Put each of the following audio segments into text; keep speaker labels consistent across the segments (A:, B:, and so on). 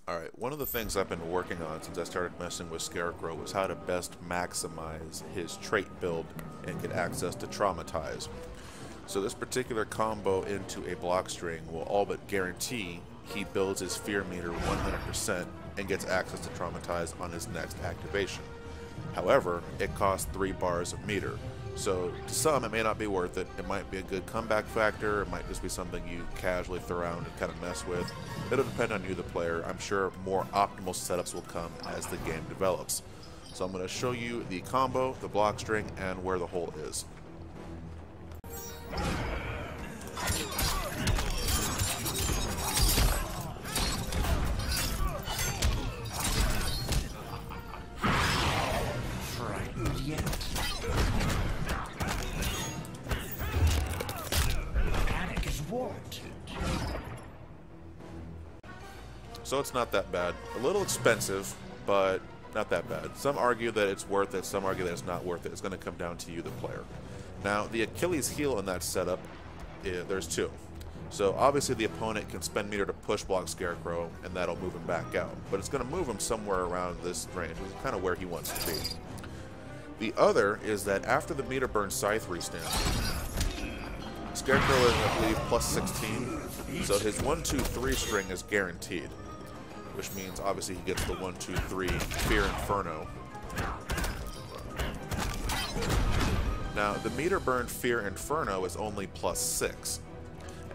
A: Alright, one of the things I've been working on since I started messing with Scarecrow was how to best maximize his trait build and get access to Traumatize. So this particular combo into a block string will all but guarantee he builds his fear meter 100% and gets access to Traumatize on his next activation. However, it costs 3 bars of meter. So to some it may not be worth it. It might be a good comeback factor, it might just be something you casually throw around and kind of mess with. It'll depend on you, the player. I'm sure more optimal setups will come as the game develops. So I'm going to show you the combo, the block string, and where the hole is.
B: Frightened yet? Panic is warranted.
A: So it's not that bad. A little expensive, but not that bad. Some argue that it's worth it, some argue that it's not worth it. It's going to come down to you, the player. Now, the Achilles heel in that setup, there's 2. So obviously the opponent can spend meter to push block Scarecrow, and that'll move him back out. But it's going to move him somewhere around this range, which is kind of where he wants to be. The other is that after the meter burn Scythe restand, Scarecrow is, I believe, plus 16, so his 1, 2, 3 string is guaranteed. Which means, obviously, he gets the 1, 2, 3 Fear Inferno. Now, the meter burned Fear Inferno is only plus 6.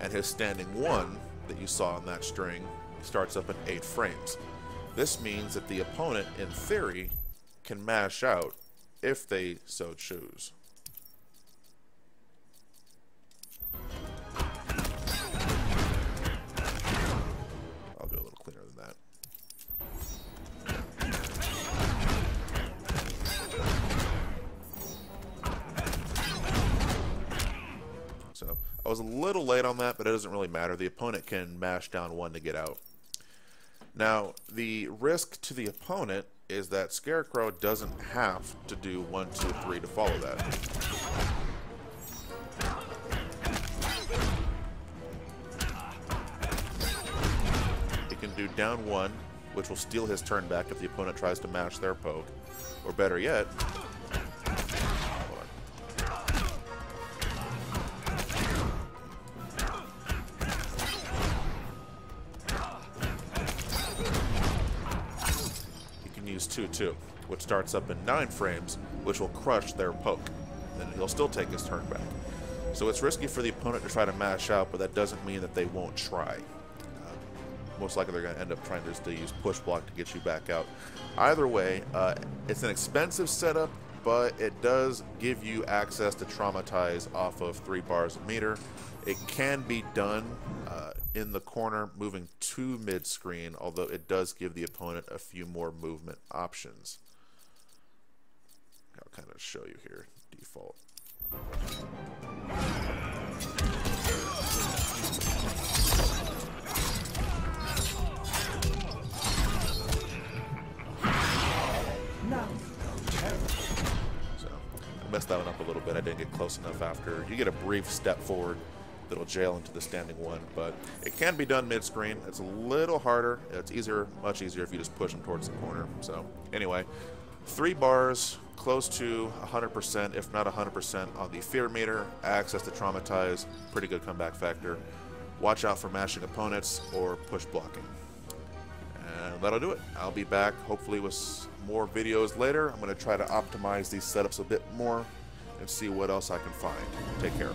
A: And his standing 1 that you saw on that string starts up at 8 frames. This means that the opponent, in theory, can mash out if they so choose. I'll do a little cleaner than that. So I was a little late on that, but it doesn't really matter. The opponent can mash down 1 to get out. Now, the risk to the opponent is that Scarecrow doesn't have to do 1, 2, 3 to follow that. He can do down 1, which will steal his turn back if the opponent tries to mash their poke. Or better yet, use 2-2, which starts up in 9 frames, which will crush their poke. Then he'll still take his turn back. So it's risky for the opponent to try to mash out, but that doesn't mean that they won't try. Most likely they're going to end up trying to use push block to get you back out. Either way, it's an expensive setup, but it does give you access to Traumatize off of 3 bars of meter. It can be done in the corner, moving to mid-screen, although it does give the opponent a few more movement options. I'll kind of show you here, default. So, I messed that one up a little bit. I didn't get close enough after. You get a brief step forward that'll jail into the standing 1, but it can be done mid-screen. It's a little harder. It's easier, much easier if you just push them towards the corner. So anyway, 3 bars, close to 100%, if not 100% on the fear meter, access to Traumatize, pretty good comeback factor. Watch out for mashing opponents or push blocking. And that'll do it. I'll be back hopefully with more videos later. I'm going to try to optimize these setups a bit more and see what else I can find. Take care.